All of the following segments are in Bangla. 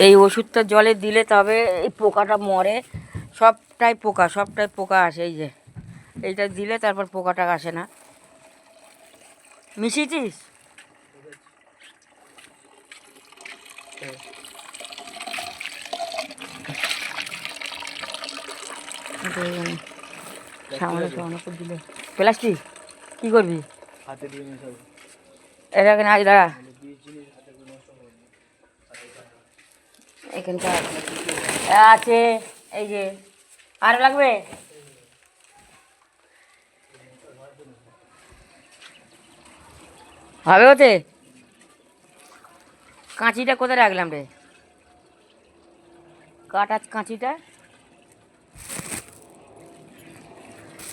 এই ওষুধটা জলে দিলে তবে এই পোকাটা মরে। সবটাই পোকা আসে। এই যে এইটা দিলে তারপর পোকাটা আসে না। মিশিয়েছিস? সামনে দিলে প্লাস্টিক কী করবি? এটাকে না দাঁড়া, এখানটা আছে। এই যে আর লাগবে? হবে ওতে? কাঁচিটা কোথায় রাখলাম রে? কাটার কাঁচিটা।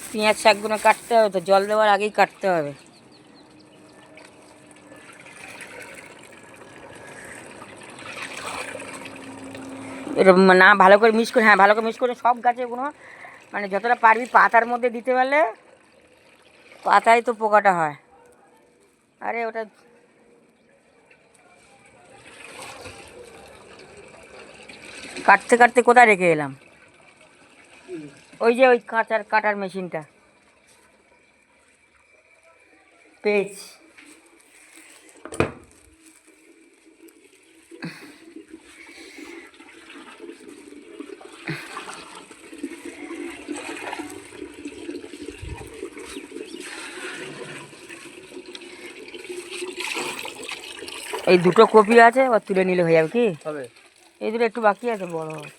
পেঁয়াজ শাকগুলো কাটতে হবে তো, জল দেওয়ার আগেই কাটতে হবে। এটা না ভালো করে মিক্স করে, হ্যাঁ ভালো করে মিক্স করে সব গাছেগুলো মানে যতটা পারবি পাতার মধ্যে দিতে পারলে, পাতায় তো পোকাটা হয়। আরে ওটা কাটতে কাটতে কোথায় রেখে এলাম? ওই যে ওই কাটার মেশিনটা পেয়েছি। এই দুটো কপি আছে, ও তুলে নিলে হয়ে যাবে কি? হবে। এই দুটো একটু বাকি আছে, বড় হবে।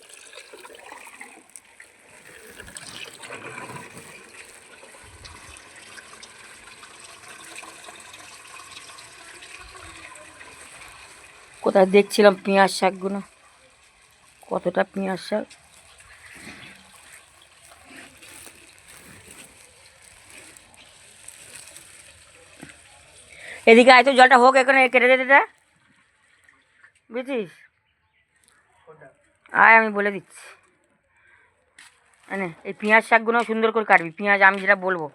কোথায় দেখছিলাম পেঁয়াজ শাকগুলো, কতটা পেঁয়াজ শাক। এদিকে আয় তো, জলটা হোক, এখানে কেটে দে এটা, বুঝছিস? আয় আমি বলে দিচ্ছি। মানে এই পেঁয়াজ শাকগুলো সুন্দর করে কাটবি। পেঁয়াজ আমি যেটা বলবো,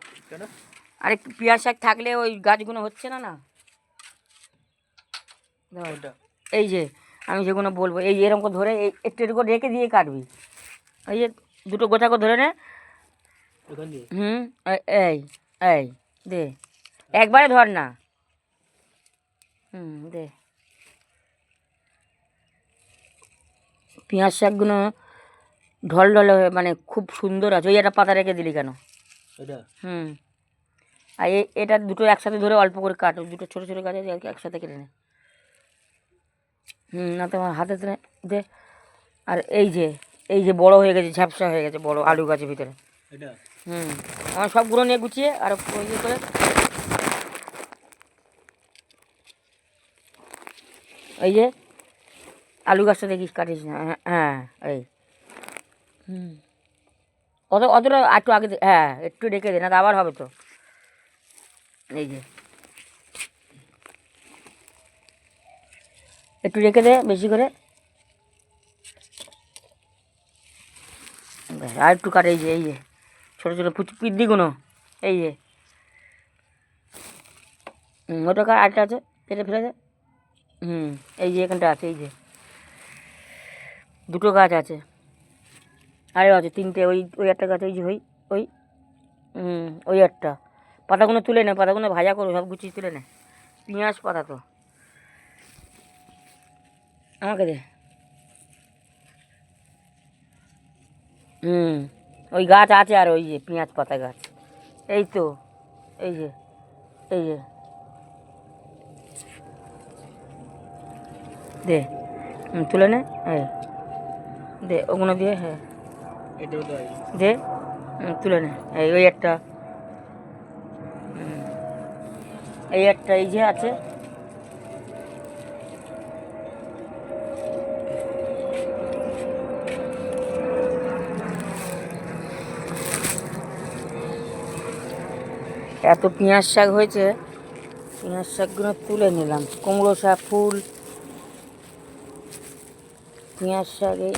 আরে পেঁয়াজ শাক থাকলে ওই গাছগুলো হচ্ছে না। না এই যে আমি যেগুলো বলবো, এই এরকম করে ধরে একটু একটু করে রেখে দিয়ে কাটবি। এই যে দুটো গোটা করে ধরে নে। হুম, এই এই দে, একবারে ধর না। দে। পেঁয়াজ শাকগুলো ঢল ঢলে মানে খুব সুন্দর আছে। ওই একটা পাতা রেখে দিলি কেন? আর এটা দুটো একসাথে ধরে অল্প করে কাটো, দুটো ছোটো ছোটো গাছ আছে একসাথে কেটে নে। না তোমার হাতে দে। আর এই যে বড় হয়ে গেছে, ঝাপসা হয়ে গেছে বড় আলু গাছের ভিতরে। আমার সবগুলো নিয়ে গুছিয়ে আর ইয়ে করে। এই যে আলু গাছটা দেখিস কাটিস না। হ্যাঁ এই অতটা একটু আগে, হ্যাঁ একটু রেখে দে, না আবার হবে তো। এই যে একটু রেখে দে বেশি করে, আর একটু কাটে। এই যে ছোটো ছোটো পিদ্দিগুলো, এই যে ওটা আরেকটা আছে, কেটে ফেলে দে। এই যে এখানটা আছে, এই যে দুটো গাছ আছে, আরও আছে তিনটে। ওই একটা গাছ, ওই যে ওই ওই একটা। পাতাগুলো তুলে নে, পাতাগুলো ভাজা করো, সব গুছিয়ে তুলে নে। পেঁয়াজ পাতা তো আমাকে দে। ওই গাছ আছে, আর ওই যে পেঁয়াজ পাতা গাছ, এই তো এই যে দে, তুলে নে। হ্যাঁ দে, ওগুলো দিয়ে, হ্যাঁ দে, তুলে নে। ওই একটা, এই একটা, এই যে আছে। এত পেঁয়াজ শাক হয়েছে, পেঁয়াজ শাকগুলো তুলে নিলাম। কুমড়ো শাক ফুল, পেঁয়াজ শাক, এই